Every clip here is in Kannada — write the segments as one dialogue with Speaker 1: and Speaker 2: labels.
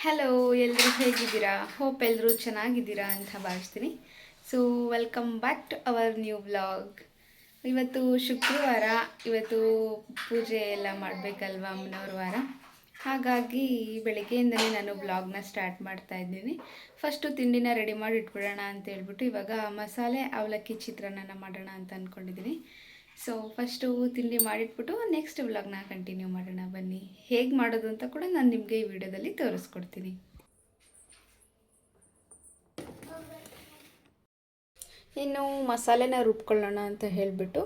Speaker 1: ಹಲೋ, ಎಲ್ಲರೂ ಹೇಗಿದ್ದೀರಾ? ಹೋಪ್ ಎಲ್ಲರೂ ಚೆನ್ನಾಗಿದ್ದೀರಾ ಅಂತ ಭಾವಿಸ್ತೀನಿ. So welcome back to our new vlog. ಇವತ್ತು ಶುಕ್ರವಾರ, ಇವತ್ತು ಪೂಜೆ ಎಲ್ಲ ಮಾಡಬೇಕಲ್ವ ಅಮ್ಮನವ್ರ ವಾರ. ಹಾಗಾಗಿ ಬೆಳಗ್ಗೆಯಿಂದಲೇ ನಾನು ವ್ಲಾಗ್ನ ಸ್ಟಾರ್ಟ್ ಮಾಡ್ತಾ ಇದ್ದೀನಿ. ಫಸ್ಟು ತಿಂಡಿನ ರೆಡಿ ಮಾಡಿ ಇಟ್ಬಿಡೋಣ ಅಂತ ಹೇಳ್ಬಿಟ್ಟು ಇವಾಗ ಮಸಾಲೆ ಅವಲಕ್ಕಿ ಚಿತ್ರಾನ್ನ ಮಾಡೋಣ ಅಂತ ಅಂದ್ಕೊಂಡಿದ್ದೀನಿ. ಸೊ ಫಸ್ಟು ತಿಂಡಿ ಮಾಡಿಟ್ಬಿಟ್ಟು ನೆಕ್ಸ್ಟ್ ವ್ಲಾಗ್ನ ಕಂಟಿನ್ಯೂ ಮಾಡೋಣ ಬನ್ನಿ. ಹೇಗೆ ಮಾಡೋದು ಅಂತ ಕೂಡ ನಾನು ನಿಮಗೆ ಈ ವಿಡಿಯೋದಲ್ಲಿ ತೋರಿಸ್ಕೊಡ್ತೀನಿ. ಇನ್ನು ಮಸಾಲೆನ ರುಬ್ಕೊಳ್ಳೋಣ ಅಂತ ಹೇಳಿಬಿಟ್ಟು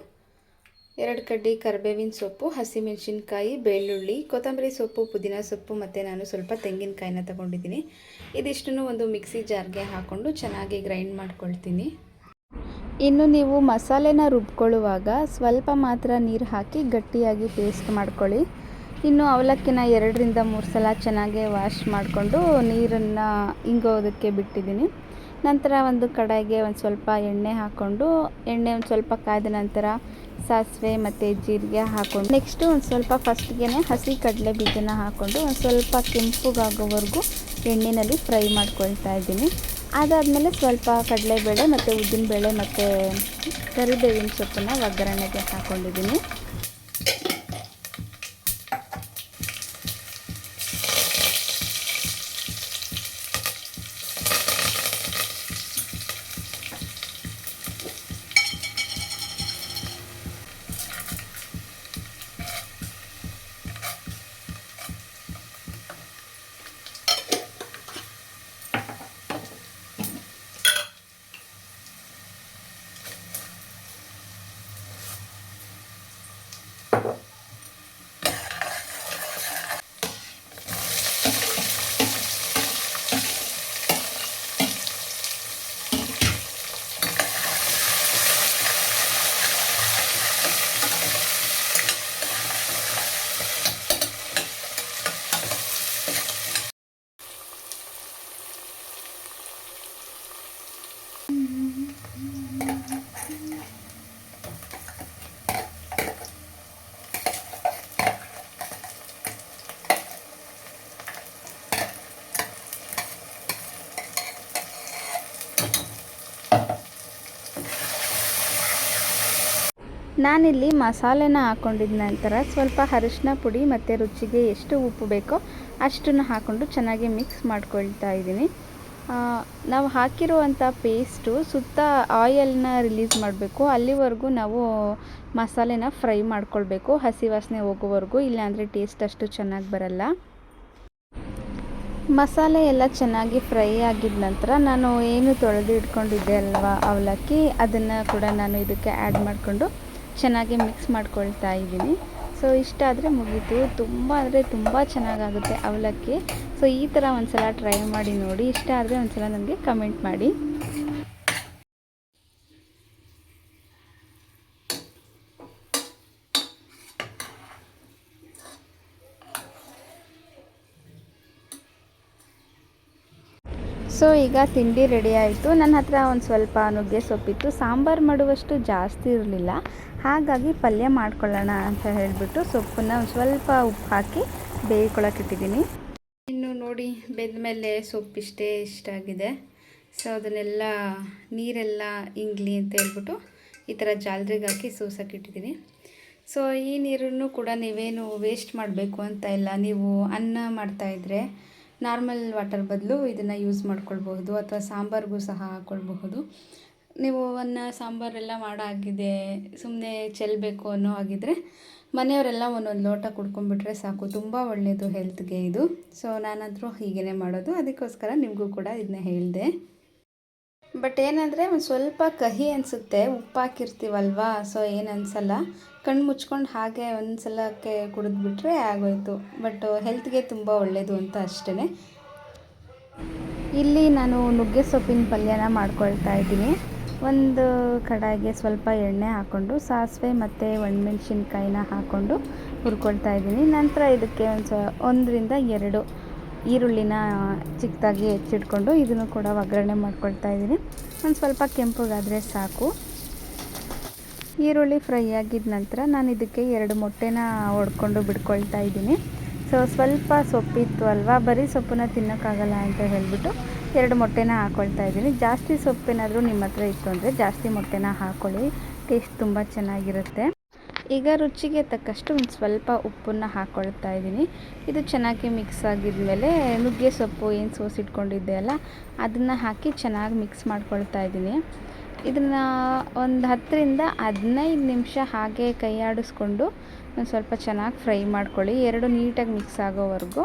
Speaker 1: 2 ಕಡ್ಡಿ ಕರಿಬೇವಿನ ಸೊಪ್ಪು, ಹಸಿಮೆಣಸಿನ್ಕಾಯಿ, ಬೆಳ್ಳುಳ್ಳಿ, ಕೊತ್ತಂಬರಿ ಸೊಪ್ಪು, ಪುದೀನ ಸೊಪ್ಪು ಮತ್ತು ನಾನು ಸ್ವಲ್ಪ ತೆಂಗಿನಕಾಯಿನ ತಗೊಂಡಿದ್ದೀನಿ. ಇದಿಷ್ಟನ್ನು ಒಂದು ಮಿಕ್ಸಿ ಜಾರ್ಗೆ ಹಾಕ್ಕೊಂಡು ಚೆನ್ನಾಗಿ ಗ್ರೈಂಡ್ ಮಾಡ್ಕೊಳ್ತೀನಿ. ಇನ್ನು ನೀವು ಮಸಾಲೆನ ರುಬ್ಕೊಳ್ಳುವಾಗ ಸ್ವಲ್ಪ ಮಾತ್ರ ನೀರು ಹಾಕಿ ಗಟ್ಟಿಯಾಗಿ ಪೇಸ್ಟ್ ಮಾಡ್ಕೊಳ್ಳಿ. ಇನ್ನು ಅವಲಕ್ಕಿನ 2ರಿಂದ 3 ಸಲ ಚೆನ್ನಾಗಿ ವಾಶ್ ಮಾಡಿಕೊಂಡು ನೀರನ್ನು ಇಂಗೋದಕ್ಕೆ ಬಿಟ್ಟಿದ್ದೀನಿ. ನಂತರ ಒಂದು ಕಡಾಯಿಗೆ ಒಂದು ಸ್ವಲ್ಪ ಎಣ್ಣೆ ಹಾಕ್ಕೊಂಡು, ಎಣ್ಣೆ ಒಂದು ಸ್ವಲ್ಪ ಕಾಯ್ದ ನಂತರ ಸಾಸಿವೆ ಮತ್ತು ಜೀರಿಗೆ ಹಾಕ್ಕೊಂಡು, ನೆಕ್ಸ್ಟು ಒಂದು ಸ್ವಲ್ಪ ಫಸ್ಟ್ಗೆ ಹಸಿ ಕಡಲೆ ಬೀಜನ ಹಾಕ್ಕೊಂಡು ಒಂದು ಸ್ವಲ್ಪ ಕೆಂಪುಗಾಗೋವರೆಗೂ ಎಣ್ಣೆಯಲ್ಲಿ ಫ್ರೈ ಮಾಡ್ಕೊಳ್ತಾ ಇದ್ದೀನಿ. ಅದಾದಮೇಲೆ ಸ್ವಲ್ಪ ಕಡಲೆಬೇಳೆ ಮತ್ತು ಉದ್ದಿನಬೇಳೆ ಮತ್ತು ಕರಿಬೇವಿನ ಸೊಪ್ಪನ್ನು ಒಗ್ಗರಣೆಗೆ ಹಾಕ್ಕೊಂಡಿದ್ದೀನಿ. ನಾನಿಲ್ಲಿ ಮಸಾಲೆನ ಹಾಕ್ಕೊಂಡಿದ್ದ ನಂತರ ಸ್ವಲ್ಪ ಅರಿಶಿನ ಪುಡಿ ಮತ್ತು ರುಚಿಗೆ ಎಷ್ಟು ಉಪ್ಪು ಬೇಕೋ ಅಷ್ಟನ್ನು ಹಾಕ್ಕೊಂಡು ಚೆನ್ನಾಗಿ ಮಿಕ್ಸ್ ಮಾಡ್ಕೊಳ್ತಾ ಇದ್ದೀನಿ. ನಾವು ಹಾಕಿರುವಂಥ ಪೇಸ್ಟು ಸುತ್ತ ಆಯಿಲ್ನ ರಿಲೀಸ್ ಮಾಡಬೇಕು. ಅಲ್ಲಿವರೆಗೂ ನಾವು ಮಸಾಲೆನ ಫ್ರೈ ಮಾಡ್ಕೊಳ್ಬೇಕು, ಹಸಿ ವಾಸನೆ ಹೋಗೋವರೆಗೂ. ಇಲ್ಲಾಂದರೆ ಟೇಸ್ಟ್ ಅಷ್ಟು ಚೆನ್ನಾಗಿ ಬರಲ್ಲ. ಮಸಾಲೆ ಎಲ್ಲ ಚೆನ್ನಾಗಿ ಫ್ರೈ ಆಗಿದ ನಂತರ ನಾನು ಏನು ತೊಳೆದು ಇಟ್ಕೊಂಡಿದ್ದೆ ಅಲ್ವಾ ಅವಲಕ್ಕಿ, ಅದನ್ನು ಕೂಡ ನಾನು ಇದಕ್ಕೆ ಆ್ಯಡ್ ಮಾಡಿಕೊಂಡು ಚೆನ್ನಾಗಿ ಮಿಕ್ಸ್ ಮಾಡ್ಕೊಳ್ತಾ ಇದ್ದೀನಿ. ಸೊ ಇಷ್ಟ ಆದರೆ ಮುಗೀತು. ತುಂಬ ಅಂದರೆ ತುಂಬ ಚೆನ್ನಾಗಾಗುತ್ತೆ ಅವಲಕ್ಕಿ. ಸೊ ಈ ಥರ ಒಂದು ಸಲ ಟ್ರೈ ಮಾಡಿ ನೋಡಿ. ಇಷ್ಟ ಆದರೆ ಒಂದು ಸಲ ನನಗೆ ಕಮೆಂಟ್ ಮಾಡಿ. ಸೊ ಈಗ ತಿಂಡಿ ರೆಡಿ ಆಯಿತು. ನನ್ನ ಹತ್ರ ಒಂದು ಸ್ವಲ್ಪ ನುಗ್ಗೆ ಸೊಪ್ಪಿತ್ತು. ಸಾಂಬಾರು ಮಾಡುವಷ್ಟು ಜಾಸ್ತಿ ಇರಲಿಲ್ಲ, ಹಾಗಾಗಿ ಪಲ್ಯ ಮಾಡ್ಕೊಳ್ಳೋಣ ಅಂತ ಹೇಳಿಬಿಟ್ಟು ಸೊಪ್ಪನ್ನು ಒಂದು ಸ್ವಲ್ಪ ಉಪ್ಪು ಹಾಕಿ ಬೇಯ್ಕೊಳ್ಳೋಕ್ಕಿಟ್ಟಿದ್ದೀನಿ. ಇನ್ನು ನೋಡಿ, ಬೆಂದ ಮೇಲೆ ಸೊಪ್ಪು ಇಷ್ಟ ಆಗಿದೆ. ಸೊ ಅದನ್ನೆಲ್ಲ ನೀರೆಲ್ಲ ಇಂಗ್ಲಿ ಅಂತ ಹೇಳ್ಬಿಟ್ಟು ಈ ಥರ ಜಾಲರಿಗೆ ಹಾಕಿ ಸೋಸೋಕ್ಕಿಟ್ಟಿದ್ದೀನಿ. ಸೊ ಈ ನೀರನ್ನು ಕೂಡ ನೀವೇನು ವೇಸ್ಟ್ ಮಾಡಬೇಕು ಅಂತ ಇಲ್ಲ. ನೀವು ಅನ್ನ ಮಾಡ್ತಾಯಿದ್ರೆ ನಾರ್ಮಲ್ ವಾಟರ್ ಬದಲು ಇದನ್ನು ಯೂಸ್ ಮಾಡ್ಕೊಳ್ಬಹುದು, ಅಥವಾ ಸಾಂಬಾರಿಗೂ ಸಹ ಹಾಕ್ಕೊಳ್ಬಹುದು. ನೀವು ಅನ್ನ ಸಾಂಬಾರೆಲ್ಲ ಮಾಡಾಗಿದೆ, ಸುಮ್ಮನೆ ಚೆಲ್ಲಬೇಕು ಅನ್ನೋ ಆಗಿದ್ದರೆ ಮನೆಯವರೆಲ್ಲ ಒಂದೊಂದು ಲೋಟ ಕುಡ್ಕೊಂಡ್ಬಿಟ್ರೆ ಸಾಕು. ತುಂಬ ಒಳ್ಳೆಯದು ಹೆಲ್ತ್ಗೆ ಇದು. ಸೊ ನಾನಂತರೂ ಹೀಗೇ ಮಾಡೋದು, ಅದಕ್ಕೋಸ್ಕರ ನಿಮಗೂ ಕೂಡ ಇದನ್ನ ಹೇಳಿದೆ. ಬಟ್ ಏನಂದರೆ ಒಂದು ಸ್ವಲ್ಪ ಕಹಿ ಅನಿಸುತ್ತೆ, ಉಪ್ಪು ಹಾಕಿರ್ತೀವಲ್ವಾ. ಸೊ ಏನು ಅನಿಸಲ್ಲ, ಕಣ್ಣು ಮುಚ್ಕೊಂಡು ಹಾಗೆ ಒಂದು ಸಲಕ್ಕೆ ಕುಡಿದ್ಬಿಟ್ರೆ ಆಗೋಯ್ತು. ಬಟ್ ಹೆಲ್ತ್ಗೆ ತುಂಬ ಒಳ್ಳೆಯದು ಅಂತ ಅಷ್ಟೇ. ಇಲ್ಲಿ ನಾನು ನುಗ್ಗೆ ಸೊಪ್ಪಿನ ಪಲ್ಯನ ಮಾಡ್ಕೊಳ್ತಾ ಇದ್ದೀನಿ. ಒಂದು ಕಡಾಯಿಗೆ ಸ್ವಲ್ಪ ಎಣ್ಣೆ ಹಾಕ್ಕೊಂಡು ಸಾಸಿವೆ ಮತ್ತು ಒಣಮೆಣ್ಸಿನ್ಕಾಯಿನ ಹಾಕ್ಕೊಂಡು ಹುರ್ಕೊಳ್ತಾ ಇದ್ದೀನಿ. ನಂತರ ಇದಕ್ಕೆ 1ರಿಂದ 2 ಈರುಳ್ಳಿನ ಚಿಕ್ಕದಾಗಿ ಹೆಚ್ಚಿಟ್ಕೊಂಡು ಇದನ್ನು ಕೂಡ ಒಗ್ಗರಣೆ ಮಾಡ್ಕೊಳ್ತಾ ಇದ್ದೀನಿ. ಒಂದು ಸ್ವಲ್ಪ ಕೆಂಪಗಾದರೆ ಸಾಕು. ಈರುಳ್ಳಿ ಫ್ರೈ ಆಗಿದ ನಂತರ ನಾನು ಇದಕ್ಕೆ 2 ಮೊಟ್ಟೆನ ಒಡ್ಕೊಂಡು ಬಿಡ್ಕೊಳ್ತಾ ಇದ್ದೀನಿ. ಸೊ ಸೊ ಸ್ವಲ್ಪ ಸೊಪ್ಪಿತ್ತು ಅಲ್ವಾ, ಬರೀ ಸೊಪ್ಪನ್ನ ತಿನ್ನೋಕ್ಕಾಗಲ್ಲ ಅಂತ ಹೇಳಿಬಿಟ್ಟು 2 ಮೊಟ್ಟೆನ ಹಾಕ್ಕೊಳ್ತಾ ಇದ್ದೀನಿ. ಜಾಸ್ತಿ ಸೊಪ್ಪೇನಾದರೂ ನಿಮ್ಮ ಹತ್ರ ಇತ್ತು ಅಂದರೆ ಜಾಸ್ತಿ ಮೊಟ್ಟೆನ ಹಾಕ್ಕೊಳ್ಳಿ, ಟೇಸ್ಟ್ ತುಂಬ ಚೆನ್ನಾಗಿರುತ್ತೆ. ಈಗ ರುಚಿಗೆ ತಕ್ಕಷ್ಟು ಒಂದು ಸ್ವಲ್ಪ ಉಪ್ಪನ್ನು ಹಾಕ್ಕೊಳ್ತಾ ಇದ್ದೀನಿ. ಇದು ಚೆನ್ನಾಗಿ ಮಿಕ್ಸ್ ಆಗಿದ್ಮೇಲೆ ನುಗ್ಗೆ ಸೊಪ್ಪು ಏನು ಸೋಸಿಟ್ಕೊಂಡಿದ್ದೆ ಅಲ್ಲ, ಅದನ್ನು ಹಾಕಿ ಚೆನ್ನಾಗಿ ಮಿಕ್ಸ್ ಮಾಡ್ಕೊಳ್ತಾ ಇದ್ದೀನಿ. ಇದನ್ನು ಒಂದು 10ರಿಂದ 15 ನಿಮಿಷ ಹಾಗೆ ಕೈ ಆಡಿಸ್ಕೊಂಡು ಒಂದು ಸ್ವಲ್ಪ ಚೆನ್ನಾಗಿ ಫ್ರೈ ಮಾಡ್ಕೊಳ್ಳಿ, 2 ನೀಟಾಗಿ ಮಿಕ್ಸ್ ಆಗೋವರೆಗೂ.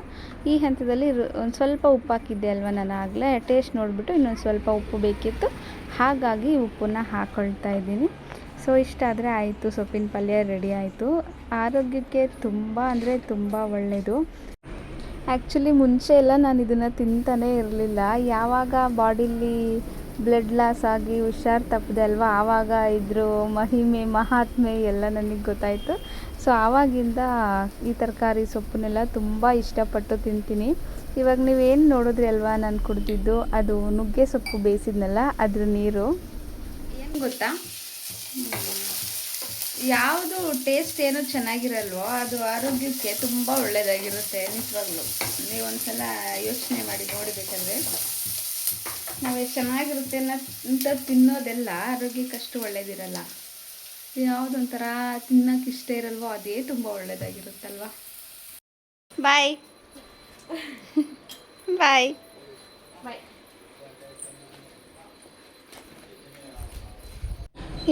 Speaker 1: ಈ ಹಂತದಲ್ಲಿ ಒಂದು ಸ್ವಲ್ಪ ಉಪ್ಪು ಹಾಕಿದ್ದೆ ಅಲ್ವ ನಾನು ಆಗಲೇ, ಟೇಸ್ಟ್ ನೋಡಿಬಿಟ್ಟು ಇನ್ನೊಂದು ಸ್ವಲ್ಪ ಉಪ್ಪು ಬೇಕಿತ್ತು, ಹಾಗಾಗಿ ಉಪ್ಪನ್ನು ಹಾಕ್ಕೊಳ್ತಾ ಇದ್ದೀನಿ. ಸೊ ಇಷ್ಟಾದರೆ ಆಯಿತು, ಸೊಪ್ಪಿನ ಪಲ್ಯ ರೆಡಿ ಆಯಿತು. ಆರೋಗ್ಯಕ್ಕೆ ತುಂಬ ಅಂದರೆ ತುಂಬ ಒಳ್ಳೆಯದು. ಆ್ಯಕ್ಚುಲಿ ಮುಂಚೆ ಎಲ್ಲ ನಾನು ಇದನ್ನು ತಿಂತಾನೇ ಇರಲಿಲ್ಲ. ಯಾವಾಗ ಬಾಡಿಲಿ ಬ್ಲಡ್ ಲಾಸ್ ಆಗಿ ಹುಷಾರು ತಪ್ಪದೆ ಅಲ್ವಾ, ಆವಾಗ ಇದ್ರ ಮಹಿಮೆ ಮಹಾತ್ಮೆ ಎಲ್ಲ ನನಗೆ ಗೊತ್ತಾಯಿತು. ಸೊ ಆವಾಗಿಂದ ಈ ತರಕಾರಿ ಸೊಪ್ಪನ್ನೆಲ್ಲ ತುಂಬ ಇಷ್ಟಪಟ್ಟು ತಿಂತೀನಿ. ಇವಾಗ ನೀವೇನು ನೋಡಿದ್ರಿ ಅಲ್ವಾ ನಾನು ಕುಡ್ದಿದ್ದು, ಅದು ನುಗ್ಗೆ ಸೊಪ್ಪು ಬೇಯಿಸಿದ್ನಲ್ಲ ಅದ್ರ ನೀರು. ಏನು ಗೊತ್ತಾ, ಯಾವುದು ಟೇಸ್ಟ್ ಏನೋ ಚೆನ್ನಾಗಿರಲ್ವೋ ಅದು ಆರೋಗ್ಯಕ್ಕೆ ತುಂಬ ಒಳ್ಳೆಯದಾಗಿರುತ್ತೆ. ನಿಜವಾಗ್ಲೂ ನೀವು ಒಂದ್ಸಲ ಯೋಚನೆ ಮಾಡಿ ನೋಡಬೇಕಾದ್ರೆ, ನಾವು ಚೆನ್ನಾಗಿರುತ್ತೆ ಅಂತ ತಿನ್ನೋದೆಲ್ಲ ಆರೋಗ್ಯಕ್ಕೆ ಅಷ್ಟು ಒಳ್ಳೇದಿರಲ್ಲ. ಯಾವುದೊಂಥರ ತಿನ್ನೋಕೆ ಇಷ್ಟ ಇರಲ್ವೋ ಅದೇ ತುಂಬ ಒಳ್ಳೆಯದಾಗಿರುತ್ತಲ್ವ. ಬಾಯ್ ಬಾಯ್ ಬಾಯ್.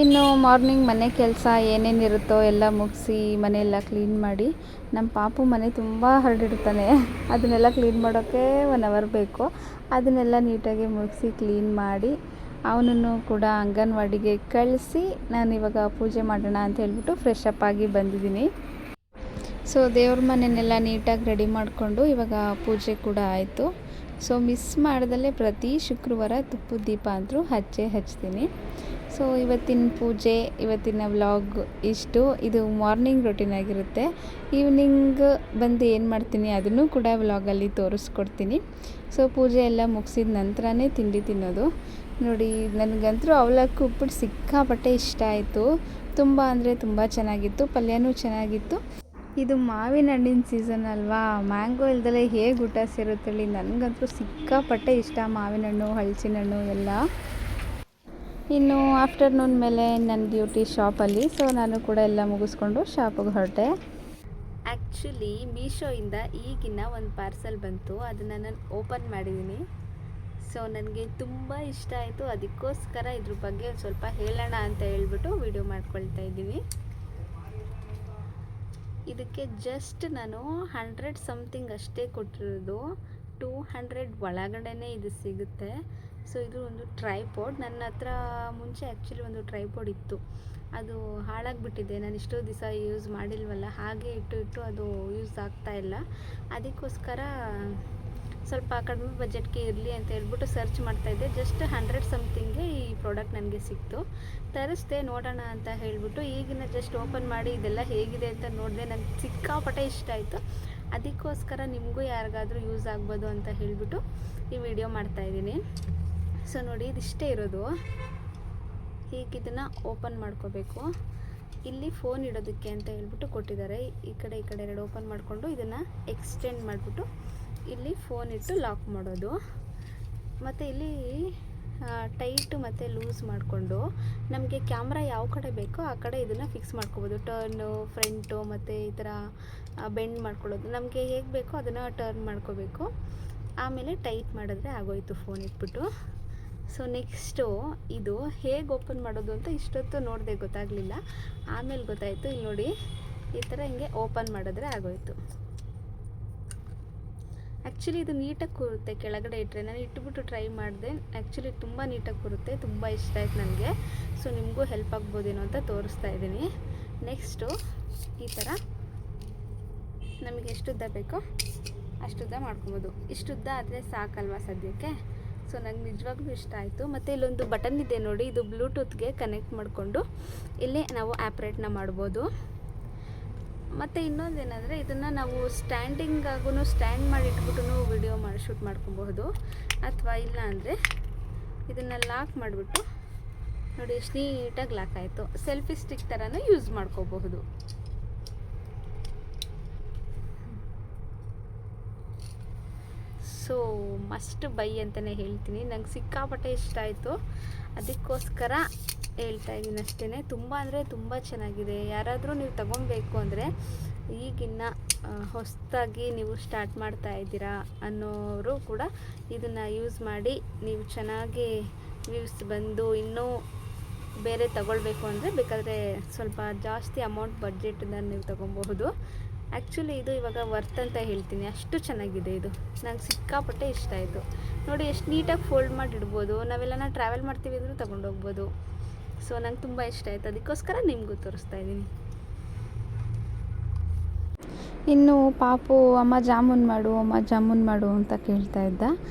Speaker 1: ಇನ್ನು ಮಾರ್ನಿಂಗ್ ಮನೆ ಕೆಲಸ ಏನೇನಿರುತ್ತೋ ಎಲ್ಲ ಮುಗಿಸಿ ಮನೆಯೆಲ್ಲ ಕ್ಲೀನ್ ಮಾಡಿ, ನಮ್ಮ ಪಾಪು ಮನೆ ತುಂಬ ಹರಡಿರ್ತಾನೆ, ಅದನ್ನೆಲ್ಲ ಕ್ಲೀನ್ ಮಾಡೋಕ್ಕೆ 1 ಅವರ್ ಬೇಕು. ಅದನ್ನೆಲ್ಲ ನೀಟಾಗಿ ಮುಗಿಸಿ ಕ್ಲೀನ್ ಮಾಡಿ ಅವನನ್ನು ಕೂಡ ಅಂಗನವಾಡಿಗೆ ಕಳಿಸಿ ನಾನು ಇವಾಗ ಪೂಜೆ ಮಾಡೋಣ ಅಂತ ಹೇಳ್ಬಿಟ್ಟು ಫ್ರೆಶ್ ಅಪ್ ಆಗಿ ಬಂದಿದ್ದೀನಿ. ಸೊ ದೇವ್ರ ಮನೆಯನ್ನೆಲ್ಲ ನೀಟಾಗಿ ರೆಡಿ ಮಾಡಿಕೊಂಡು ಇವಾಗ ಪೂಜೆ ಕೂಡ ಆಯಿತು. ಸೊ ಮಿಸ್ ಮಾಡ್ದಲೇ ಪ್ರತಿ ಶುಕ್ರವಾರ ತುಪ್ಪದ ದೀಪ ಅಂತೂ ಹಚ್ತೀನಿ. ಸೊ ಇವತ್ತಿನ ಪೂಜೆ, ಇವತ್ತಿನ ವ್ಲಾಗ್ ಇಷ್ಟು. ಇದು ಮಾರ್ನಿಂಗ್ ರೊಟೀನ್ ಆಗಿರುತ್ತೆ. ಈವ್ನಿಂಗ್ ಬಂದು ಏನು ಮಾಡ್ತೀನಿ ಅದನ್ನು ಕೂಡ ವ್ಲಾಗಲ್ಲಿ ತೋರಿಸ್ಕೊಡ್ತೀನಿ. ಸೊ ಪೂಜೆ ಎಲ್ಲ ಮುಗಿಸಿದ ನಂತರನೇ ತಿಂಡಿ ತಿನ್ನೋದು. ನೋಡಿ, ನನಗಂತೂ ಅವಲಕ್ಕಿ ಉಪ್ಪಿಟ್ಟು ಸಿಕ್ಕಾಪಟ್ಟೆ ಇಷ್ಟ ಆಯಿತು. ತುಂಬ ಅಂದರೆ ತುಂಬ ಚೆನ್ನಾಗಿತ್ತು, ಪಲ್ಯನೂ ಚೆನ್ನಾಗಿತ್ತು. ಇದು ಮಾವಿನ ಹಣ್ಣಿನ ಸೀಸನ್ ಅಲ್ವಾ, ಮ್ಯಾಂಗೋ ಇಲ್ದಲೇ ಹೇಗೆ ಊಟ ಸೇರುತ್ತೇಳಿ. ನನಗಂತೂ ಸಿಕ್ಕಾಪಟ್ಟೆ ಇಷ್ಟ ಮಾವಿನ ಹಣ್ಣು, ಹಲಸಿನ ಹಣ್ಣು ಎಲ್ಲ. ಇನ್ನು ಆಫ್ಟರ್ನೂನ್ ಮೇಲೆ ನನ್ನ ಡ್ಯೂಟಿ ಶಾಪಲ್ಲಿ. ಸೊ ನಾನು ಕೂಡ ಎಲ್ಲ ಮುಗಿಸ್ಕೊಂಡು ಶಾಪಿಗೆ ಹೊರಟೆ. ಆ್ಯಕ್ಚುಲಿ ಮೀಶೋಯಿಂದ ಈಗಿನ ಒಂದು ಪಾರ್ಸೆಲ್ ಬಂತು, ಅದನ್ನು ನಾನು ಓಪನ್ ಮಾಡಿದ್ದೀನಿ. ಸೊ ನನಗೆ ತುಂಬ ಇಷ್ಟ ಆಯಿತು, ಅದಕ್ಕೋಸ್ಕರ ಇದ್ರ ಬಗ್ಗೆ ಒಂದು ಸ್ವಲ್ಪ ಹೇಳೋಣ ಅಂತ ಹೇಳ್ಬಿಟ್ಟು ವಿಡಿಯೋ ಮಾಡ್ಕೊಳ್ತಾ ಇದ್ದೀನಿ. ಇದಕ್ಕೆ ಜಸ್ಟ್ ನಾನು 100 ಸಮಥಿಂಗ್ ಅಷ್ಟೇ ಕೊಟ್ಟಿರೋದು, 200 ಒಳಗಡೆನೇ ಇದು ಸಿಗುತ್ತೆ. ಸೊ ಇದು ಒಂದು ಟ್ರೈಪಾಡ್. ನನ್ನ ಹತ್ರ ಮುಂಚೆ ಆ್ಯಕ್ಚುಲಿ ಒಂದು ಟ್ರೈಪಾಡ್ ಇತ್ತು, ಅದು ಹಾಳಾಗಿಬಿಟ್ಟಿದೆ. ನಾನು ಇಷ್ಟೋ ದಿವಸ ಯೂಸ್ ಮಾಡಿಲ್ವಲ್ಲ, ಹಾಗೆ ಇಟ್ಟು ಅದು ಯೂಸ್ ಆಗ್ತಾಯಿಲ್ಲ. ಅದಕ್ಕೋಸ್ಕರ ಸ್ವಲ್ಪ ಕಡಿಮೆ ಬಜೆಟ್ಗೆ ಇರಲಿ ಅಂತ ಹೇಳ್ಬಿಟ್ಟು ಸರ್ಚ್ ಮಾಡ್ತಾಯಿದ್ದೆ. ಜಸ್ಟ್ 100 ಸಮಥಿಂಗ್ಗೆ ಈ ಪ್ರಾಡಕ್ಟ್ ನನಗೆ ಸಿಕ್ತು, ತರಿಸ್ದೆ ನೋಡೋಣ ಅಂತ ಹೇಳಿಬಿಟ್ಟು. ಈಗಿನ ಜಸ್ಟ್ ಓಪನ್ ಮಾಡಿ ಇದೆಲ್ಲ ಹೇಗಿದೆ ಅಂತ ನೋಡಿದೆ, ನನಗೆ ಸಿಕ್ಕಾಪಟ್ಟೆ ಇಷ್ಟ ಆಯಿತು. ಅದಕ್ಕೋಸ್ಕರ ನಿಮಗೂ ಯಾರಿಗಾದರೂ ಯೂಸ್ ಆಗ್ಬೋದು ಅಂತ ಹೇಳಿಬಿಟ್ಟು ಈ ವಿಡಿಯೋ ಮಾಡ್ತಾಯಿದ್ದೀನಿ. ಸೊ ನೋಡಿ, ಇದಿಷ್ಟೇ ಇರೋದು. ಹೀಗೆ ಇದನ್ನು ಓಪನ್ ಮಾಡ್ಕೋಬೇಕು. ಇಲ್ಲಿ ಫೋನ್ ಇಡೋದಕ್ಕೆ ಅಂತ ಹೇಳ್ಬಿಟ್ಟು ಕೊಟ್ಟಿದ್ದಾರೆ. ಈ ಕಡೆ 2 ಓಪನ್ ಮಾಡಿಕೊಂಡು ಇದನ್ನು ಎಕ್ಸ್ಟೆಂಡ್ ಮಾಡಿಬಿಟ್ಟು ಇಲ್ಲಿ ಫೋನ್ ಇಟ್ಟು ಲಾಕ್ ಮಾಡೋದು. ಮತ್ತು ಇಲ್ಲಿ ಟೈಟು ಮತ್ತು ಲೂಸ್ ಮಾಡಿಕೊಂಡು ನಮಗೆ ಕ್ಯಾಮ್ರಾ ಯಾವ ಕಡೆ ಬೇಕೋ ಆ ಕಡೆ ಇದನ್ನು ಫಿಕ್ಸ್ ಮಾಡ್ಕೋಬೋದು. ಟರ್ನು, ಫ್ರಂಟು ಮತ್ತು ಈ ಥರ ಬೆಂಡ್ ಮಾಡ್ಕೊಳ್ಳೋದು, ನಮಗೆ ಹೇಗೆ ಬೇಕೋ ಅದನ್ನು ಟರ್ನ್ ಮಾಡ್ಕೋಬೇಕು. ಆಮೇಲೆ ಟೈಟ್ ಮಾಡಿದ್ರೆ ಆಗೋಯ್ತು ಫೋನ್ ಇಟ್ಬಿಟ್ಟು. ಸೊ ನೆಕ್ಸ್ಟು ಇದು ಹೇಗೆ ಓಪನ್ ಮಾಡೋದು ಅಂತ ಇಷ್ಟೊತ್ತು ನೋಡಿದೆ, ಗೊತ್ತಾಗಲಿಲ್ಲ. ಆಮೇಲೆ ಗೊತ್ತಾಯಿತು. ಇಲ್ಲಿ ನೋಡಿ, ಈ ಥರ ಹಿಂಗೆ ಓಪನ್ ಮಾಡಿದ್ರೆ ಆಗೋಯ್ತು. ಆ್ಯಕ್ಚುಲಿ ಇದು ನೀಟಾಗಿ ಕೂರುತ್ತೆ ಕೆಳಗಡೆ ಇಟ್ಟರೆ. ನಾನು ಇಟ್ಬಿಟ್ಟು ಟ್ರೈ ಮಾಡಿದೆ, ಆ್ಯಕ್ಚುಲಿ ತುಂಬ ನೀಟಾಗಿ ಕೂರುತ್ತೆ, ತುಂಬ ಇಷ್ಟ ಆಯ್ತು ನನಗೆ. ಸೊ ನಿಮಗೂ ಹೆಲ್ಪ್ ಆಗ್ಬೋದೇನೋ ಅಂತ ತೋರಿಸ್ತಾ ಇದ್ದೀನಿ. ನೆಕ್ಸ್ಟು ಈ ಥರ ನಮಗೆ ಎಷ್ಟು ಉದ್ದ ಬೇಕೋ ಅಷ್ಟುದ್ದ ಮಾಡ್ಕೊಬೋದು. ಇಷ್ಟುದ್ದ ಆದರೆ ಸಾಕಲ್ವಾ ಸದ್ಯಕ್ಕೆ. ಸೊ ನನಗೆ ನಿಜವಾಗ್ಲೂ ಇಷ್ಟ ಆಯಿತು. ಮತ್ತು ಇಲ್ಲೊಂದು ಬಟನ್ ಇದೆ ನೋಡಿ, ಇದು ಬ್ಲೂಟೂತ್ಗೆ ಕನೆಕ್ಟ್ ಮಾಡಿಕೊಂಡು ಇಲ್ಲಿ ನಾವು ಆಪ್ರೇಟ್ನ ಮಾಡ್ಬೋದು. ಮತ್ತು ಇನ್ನೊಂದೇನೆಂದರೆ ಇದನ್ನು ನಾವು ಸ್ಟ್ಯಾಂಡಿಂಗಾಗೂ ಸ್ಟ್ಯಾಂಡ್ ಮಾಡಿ ಇಟ್ಬಿಟ್ಟು ವಿಡಿಯೋ ಶೂಟ್ ಮಾಡ್ಕೊಬಹುದು. ಅಥವಾ ಇಲ್ಲ ಅಂದರೆ ಇದನ್ನು ಲಾಕ್ ಮಾಡಿಬಿಟ್ಟು ನೋಡಿ ಎಷ್ಟು ನೀಟಾಗಿ ಲಾಕ್ ಆಯಿತು. ಸೆಲ್ಫಿ ಸ್ಟಿಕ್ ಥರನೂ ಯೂಸ್ ಮಾಡ್ಕೋಬಹುದು. ಸೊ ಮಸ್ಟ್ ಬೈ ಅಂತಲೇ ಹೇಳ್ತೀನಿ. ನಂಗೆ ಸಿಕ್ಕಾಪಟ್ಟೆ ಇಷ್ಟ ಆಯಿತು, ಅದಕ್ಕೋಸ್ಕರ ಹೇಳ್ತಾ ಇದ್ದೀನಿ ಅಷ್ಟೇ. ತುಂಬ ಅಂದರೆ ತುಂಬ ಚೆನ್ನಾಗಿದೆ. ಯಾರಾದರೂ ನೀವು ತಗೊಬೇಕು ಅಂದರೆ ಈಗಿನ್ನ ಹೊಸದಾಗಿ ನೀವು ಸ್ಟಾರ್ಟ್ ಮಾಡ್ತಾ ಇದ್ದೀರಾ ಅನ್ನೋರು ಕೂಡ ಇದನ್ನು ಯೂಸ್ ಮಾಡಿ ನೀವು ಚೆನ್ನಾಗಿ ವ್ಯೂಸ್ ಬಂದು ಇನ್ನೂ ಬೇರೆ ತಗೊಳ್ಬೇಕು ಅಂದರೆ ಬೇಕಾದರೆ ಸ್ವಲ್ಪ ಜಾಸ್ತಿ ಅಮೌಂಟ್ ಬಡ್ಜೆಟನ್ನು ನೀವು ತೊಗೊಬಹುದು. ಆ್ಯಕ್ಚುಲಿ ಇದು ಇವಾಗ ವರ್ತ್ ಅಂತ ಹೇಳ್ತೀನಿ, ಅಷ್ಟು ಚೆನ್ನಾಗಿದೆ ಇದು. ನಂಗೆ ಸಿಕ್ಕಾಪಟ್ಟೆ ಇಷ್ಟ ಆಯಿತು. ನೋಡಿ ಎಷ್ಟು ನೀಟಾಗಿ ಫೋಲ್ಡ್ ಮಾಡಿ ಇಡ್ಬೋದು, ನಾವೆಲ್ಲ ಟ್ರಾವೆಲ್ ಮಾಡ್ತೀವಿ ಅಂದರೂ ತೊಗೊಂಡೋಗ್ಬೋದು. ಸೊ ನಂಗೆ ತುಂಬ ಇಷ್ಟ ಆಯಿತು, ಅದಕ್ಕೋಸ್ಕರ ನಿಮಗೂ ತೋರಿಸ್ತಾ ಇದ್ದೀನಿ. ಇನ್ನು ಪಾಪು ಅಮ್ಮ ಜಾಮೂನ್ ಮಾಡು ಅಂತ ಕೇಳ್ತಾ ಇದ್ದ.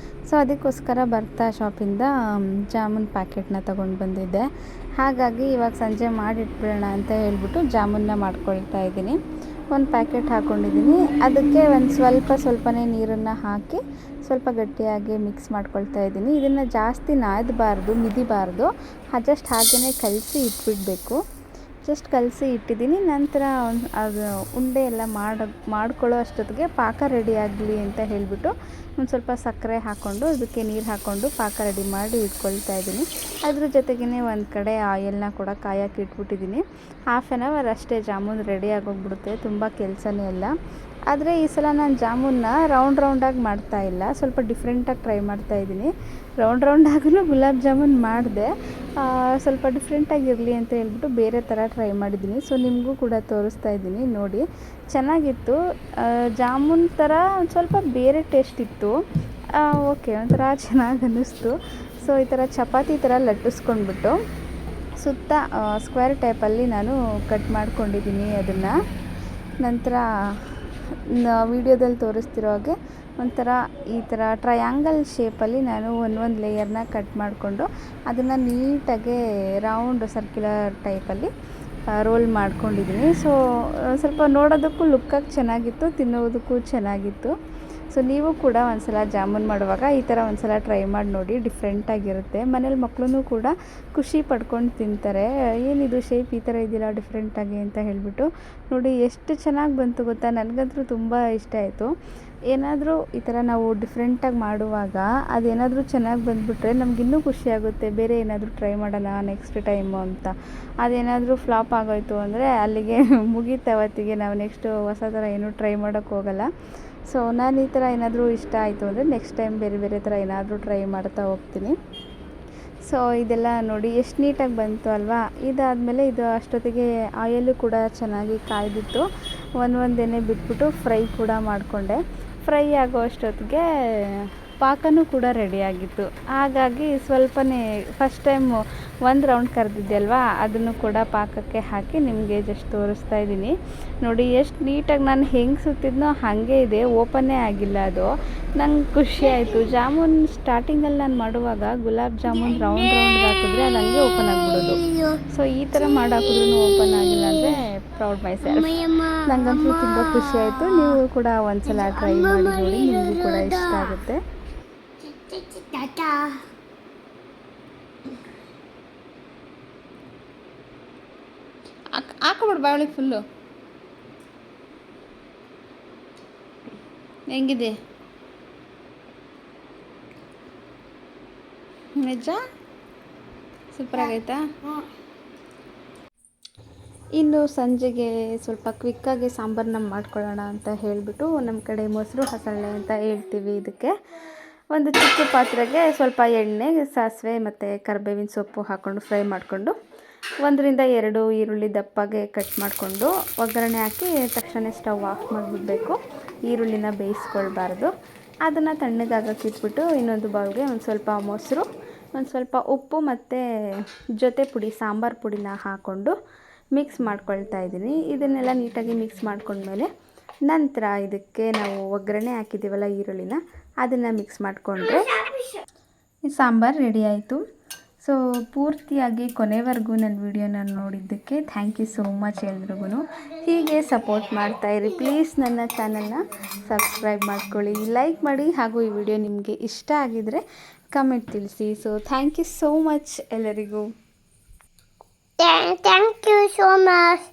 Speaker 1: ಸೊ ಅದಕ್ಕೋಸ್ಕರ ಬರ್ತಾ ಶಾಪಿಂದ ಜಾಮೂನ್ ಪ್ಯಾಕೆಟ್ನ ತೊಗೊಂಡು ಬಂದಿದ್ದೆ. ಹಾಗಾಗಿ ಇವಾಗ ಸಂಜೆ ಮಾಡಿಟ್ಬಿಡೋಣ ಅಂತ ಹೇಳ್ಬಿಟ್ಟು ಜಾಮೂನ್ನ ಮಾಡ್ಕೊಳ್ತಾ ಇದ್ದೀನಿ. ಒಂದು ಪ್ಯಾಕೆಟ್ ಹಾಕ್ಕೊಂಡಿದ್ದೀನಿ, ಅದಕ್ಕೆ ಒಂದು ಸ್ವಲ್ಪನೇ ನೀರನ್ನು ಹಾಕಿ ಸ್ವಲ್ಪ ಗಟ್ಟಿಯಾಗಿ ಮಿಕ್ಸ್ ಮಾಡ್ಕೊಳ್ತಾ ಇದ್ದೀನಿ. ಇದನ್ನು ಜಾಸ್ತಿ ನಾದಬಾರ್ದು, ಮಿದಿಬಾರ್ದು, ಜಸ್ಟ್ ಹಾಗೆಯೇ ಕಲಸಿ ಇಟ್ಬಿಡಬೇಕು. ಜಸ್ಟ್ ಕಲಸಿ ಇಟ್ಟಿದ್ದೀನಿ. ನಂತರ ಅದು ಉಂಡೆ ಎಲ್ಲ ಮಾಡ್ಕೊಳ್ಳೋ ಅಷ್ಟೊತ್ತಿಗೆ ಪಾಕ ರೆಡಿ ಆಗಲಿ ಅಂತ ಹೇಳಿಬಿಟ್ಟು ಒಂದು ಸ್ವಲ್ಪ ಸಕ್ಕರೆ ಹಾಕ್ಕೊಂಡು ಅದಕ್ಕೆ ನೀರು ಹಾಕ್ಕೊಂಡು ಪಾಕ ರೆಡಿ ಮಾಡಿ ಇಟ್ಕೊಳ್ತಾ ಇದ್ದೀನಿ. ಅದ್ರ ಜೊತೆಗೇ ಒಂದು ಕಡೆ ಆಯಿಲ್ನ ಕೂಡ ಕಾಯಕ್ಕೆ ಇಟ್ಬಿಟ್ಟಿದ್ದೀನಿ. 1/2 ಅವರ್ ಅಷ್ಟೇ ಜಾಮೂನ್ ರೆಡಿ ಆಗೋಗ್ಬಿಡುತ್ತೆ, ತುಂಬ ಕೆಲಸನೇ ಇಲ್ಲ. ಆದರೆ ಈ ಸಲ ನಾನು ಜಾಮೂನ್ನ ರೌಂಡಾಗಿ ಮಾಡ್ತಾಯಿಲ್ಲ, ಸ್ವಲ್ಪ ಡಿಫ್ರೆಂಟಾಗಿ ಟ್ರೈ ಮಾಡ್ತಾಯಿದ್ದೀನಿ. ರೌಂಡಾಗೂ ಗುಲಾಬ್ ಜಾಮೂನ್ ಮಾಡಿದೆ, ಸ್ವಲ್ಪ ಡಿಫ್ರೆಂಟಾಗಿರಲಿ ಅಂತ ಹೇಳ್ಬಿಟ್ಟು ಬೇರೆ ಥರ ಟ್ರೈ ಮಾಡಿದ್ದೀನಿ. ಸೊ ನಿಮಗೂ ಕೂಡ ತೋರಿಸ್ತಾ ಇದ್ದೀನಿ ನೋಡಿ, ಚೆನ್ನಾಗಿತ್ತು. ಜಾಮೂನ್ ಥರ ಸ್ವಲ್ಪ ಬೇರೆ ಟೇಸ್ಟ್ ಇತ್ತು. ಓಕೆ, ಒಂಥರ ಚೆನ್ನಾಗಿ ಅನ್ನಿಸ್ತು. ಸೊ ಈ ಥರ ಚಪಾತಿ ಥರ ಲಟ್ಟಿಸ್ಕೊಂಡ್ಬಿಟ್ಟು ಸುತ್ತ ಸ್ಕ್ವೇರ್ ಟೈಪಲ್ಲಿ ನಾನು ಕಟ್ ಮಾಡ್ಕೊಂಡಿದ್ದೀನಿ ಅದನ್ನು. ನಂತರ ವಿಡಿಯೋದಲ್ಲಿ ತೋರಿಸ್ತಿರೋ ಹಾಗೆ ಒಂಥರ ಈ ಥರ ಟ್ರಯಾಂಗಲ್ ಶೇಪಲ್ಲಿ ನಾನು ಒಂದು ಲೇಯರ್ನ ಕಟ್ ಮಾಡಿಕೊಂಡು ಅದನ್ನು ನೀಟಾಗಿ ರೌಂಡ್ ಸರ್ಕ್ಯುಲರ್ ಟೈಪಲ್ಲಿ ರೋಲ್ ಮಾಡ್ಕೊಂಡಿದ್ದೀನಿ. ಸೊ ಸ್ವಲ್ಪ ನೋಡೋದಕ್ಕೂ ಲುಕ್ಕಾಗಿ ಚೆನ್ನಾಗಿತ್ತು, ತಿನ್ನೋದಕ್ಕೂ ಚೆನ್ನಾಗಿತ್ತು. ಸೊ ನೀವು ಕೂಡ ಒಂದ್ಸಲ ಜಾಮೂನ್ ಮಾಡುವಾಗ ಈ ಥರ ಒಂದ್ಸಲ ಟ್ರೈ ಮಾಡಿ ನೋಡಿ, ಡಿಫ್ರೆಂಟಾಗಿರುತ್ತೆ. ಮನೇಲಿ ಮಕ್ಕಳು ಕೂಡ ಖುಷಿ ಪಡ್ಕೊಂಡು ತಿಂತಾರೆ. ಏನಿದು ಶೇಪ್ ಈ ಥರ ಇದೆಯಲ್ಲ ಡಿಫ್ರೆಂಟಾಗಿ ಅಂತ ಹೇಳಿಬಿಟ್ಟು. ನೋಡಿ ಎಷ್ಟು ಚೆನ್ನಾಗಿ ಬಂತು ಗೊತ್ತಾ, ನನಗಂತೂ ತುಂಬ ಇಷ್ಟ ಆಯಿತು. ಏನಾದರೂ ಈ ಥರ ನಾವು ಡಿಫ್ರೆಂಟಾಗಿ ಮಾಡುವಾಗ ಅದೇನಾದರೂ ಚೆನ್ನಾಗಿ ಬಂದುಬಿಟ್ರೆ ನಮಗಿನ್ನೂ ಖುಷಿಯಾಗುತ್ತೆ, ಬೇರೆ ಏನಾದರೂ ಟ್ರೈ ಮಾಡೋಣ ನೆಕ್ಸ್ಟ್ ಟೈಮು ಅಂತ. ಅದೇನಾದರೂ ಫ್ಲಾಪ್ ಆಗೋಯ್ತು ಅಂದರೆ ಅಲ್ಲಿಗೆ ಮುಗೀತು, ಅವತ್ತಿಗೆ ನಾವು ನೆಕ್ಸ್ಟು ಹೊಸ ಥರ ಏನೂ ಟ್ರೈ ಮಾಡೋಕ್ಕೆ ಹೋಗಲ್ಲ. ಸೊ ನಾನು ಈ ಥರ ಏನಾದರೂ ಇಷ್ಟ ಆಯಿತು ಅಂದರೆ ನೆಕ್ಸ್ಟ್ ಟೈಮ್ ಬೇರೆ ಥರ ಏನಾದರೂ ಟ್ರೈ ಮಾಡ್ತಾ ಹೋಗ್ತೀನಿ. ಸೊ ಇದೆಲ್ಲ ನೋಡಿ ಎಷ್ಟು ನೀಟಾಗಿ ಬಂತು ಅಲ್ವಾ. ಇದಾದಮೇಲೆ ಇದು ಅಷ್ಟೊತ್ತಿಗೆ ಆಯಿಲು ಕೂಡ ಚೆನ್ನಾಗಿ ಕಾಯ್ದಿತ್ತು. ಒಂದೇ ಬಿಟ್ಬಿಟ್ಟು ಫ್ರೈ ಕೂಡ ಮಾಡಿಕೊಂಡೆ. ಫ್ರೈ ಆಗೋ ಅಷ್ಟೊತ್ತಿಗೆ ಪಾಕನೂ ಕೂಡ ರೆಡಿಯಾಗಿತ್ತು. ಹಾಗಾಗಿ ಸ್ವಲ್ಪನೇ ಫಸ್ಟ್ ಟೈಮು ಒಂದು ರೌಂಡ್ ಕರೆದಿದ್ದೆ ಅಲ್ವಾ, ಅದನ್ನು ಕೂಡ ಪಾಕಕ್ಕೆ ಹಾಕಿ ನಿಮಗೆ ಜಸ್ಟ್ ತೋರಿಸ್ತಾ ಇದ್ದೀನಿ. ನೋಡಿ ಎಷ್ಟು ನೀಟಾಗಿ ನಾನು ಹೆಂಗೆ ಸುತ್ತಿದ್ನೋ ಹಾಗೆ ಇದೆ, ಓಪನ್ನೇ ಆಗಿಲ್ಲ ಅದು. ನಂಗೆ ಖುಷಿ ಆಯಿತು. ಜಾಮೂನ್ ಸ್ಟಾರ್ಟಿಂಗಲ್ಲಿ ನಾನು ಮಾಡುವಾಗ ಗುಲಾಬ್ ಜಾಮೂನ್ ರೌಂಡ್ ಹಾಕಿದ್ರೆ ಅದು ಹಂಗೆ ಓಪನ್ ಆಗಿಬಿಡೋದು. ಸೊ ಈ ಥರ ಮಾಡಾಕಿದ್ರೂ ಓಪನ್ ಆಗಿಲ್ಲ ಅಂದರೆ ಪ್ರೌಡ್ ಮೈ ಸೆಲ್ಫ್. ನನಗಂತೂ ತುಂಬ ಖುಷಿ ಆಯಿತು. ನೀವು ಕೂಡ ಒಂದ್ಸಲ ಟ್ರೈ ಮಾಡಿ ನೋಡಿ, ನಿಮಗೂ ಕೂಡ ಇಷ್ಟ ಆಗುತ್ತೆ. ಹಾಕೊಬಿಡು ಬಾವಳಿ ಫುಲ್ಲು. ಹೆಂಗಿದೆ ನಿಜ? ಸೂಪರ್ ಆಗೈತಾ? ಇನ್ನು ಸಂಜೆಗೆ ಸ್ವಲ್ಪ ಕ್ವಿಕ್ಕಾಗಿ ಸಾಂಬಾರನ್ನ ಮಾಡ್ಕೊಳ್ಳೋಣ ಅಂತ ಹೇಳಿಬಿಟ್ಟು, ನಮ್ಮ ಕಡೆ ಮೊಸರು ಹಸಳೆ ಅಂತ ಹೇಳ್ತೀವಿ ಇದಕ್ಕೆ. ಒಂದು ಚಿಕ್ಕ ಪಾತ್ರೆಗೆ ಸ್ವಲ್ಪ ಎಣ್ಣೆ, ಸಾಸಿವೆ ಮತ್ತು ಕರಿಬೇವಿನ ಸೊಪ್ಪು ಹಾಕ್ಕೊಂಡು ಫ್ರೈ ಮಾಡಿಕೊಂಡು 1-2 ಈರುಳ್ಳಿ ದಪ್ಪಗೆ ಕಟ್ ಮಾಡಿಕೊಂಡು ಒಗ್ಗರಣೆ ಹಾಕಿ ತಕ್ಷಣ ಸ್ಟವ್ ಆಫ್ ಮಾಡಿಬಿಡಬೇಕು. ಈರುಳ್ಳಿನ ಬೇಯಿಸ್ಕೊಳ್ಬಾರ್ದು. ಅದನ್ನು ತಣ್ಣಗಾಗಕ್ಕೆ ಇಟ್ಬಿಟ್ಟು ಇನ್ನೊಂದು ಬೌಲ್ಗೆ ಒಂದು ಸ್ವಲ್ಪ ಮೊಸರು, ಒಂದು ಸ್ವಲ್ಪ ಉಪ್ಪು ಮತ್ತು ಜೊತೆ ಪುಡಿ, ಸಾಂಬಾರು ಪುಡಿನ ಹಾಕ್ಕೊಂಡು ಮಿಕ್ಸ್ ಮಾಡ್ಕೊಳ್ತಾ ಇದ್ದೀನಿ. ಇದನ್ನೆಲ್ಲ ನೀಟಾಗಿ ಮಿಕ್ಸ್ ಮಾಡ್ಕೊಂಡ್ಮೇಲೆ ನಂತರ ಇದಕ್ಕೆ ನಾವು ಒಗ್ಗರಣೆ ಹಾಕಿದ್ದೀವಲ್ಲ ಈರುಳ್ಳಿನ, ಅದನ್ನು ಮಿಕ್ಸ್ ಮಾಡಿಕೊಂಡ್ರೆ ಸಾಂಬಾರು ರೆಡಿ ಆಯಿತು. ಸೊ ಪೂರ್ತಿಯಾಗಿ ಕೊನೆವರೆಗೂ ನನ್ನ ವಿಡಿಯೋನ ನೋಡಿದ್ದಕ್ಕೆ ಥ್ಯಾಂಕ್ ಯು ಸೋ ಮಚ್ ಎಲ್ರಿಗೂ. ಹೀಗೆ ಸಪೋರ್ಟ್ ಮಾಡ್ತಾಯಿರಿ ಪ್ಲೀಸ್. ನನ್ನ ಚಾನಲ್ನ ಸಬ್ಸ್ಕ್ರೈಬ್ ಮಾಡ್ಕೊಳ್ಳಿ, ಲೈಕ್ ಮಾಡಿ, ಹಾಗೂ ಈ ವಿಡಿಯೋ ನಿಮಗೆ ಇಷ್ಟ ಆಗಿದರೆ ಕಮೆಂಟ್ ತಿಳಿಸಿ. So thank you so much ಎಲ್ಲರಿಗೂ.
Speaker 2: Thank you so much.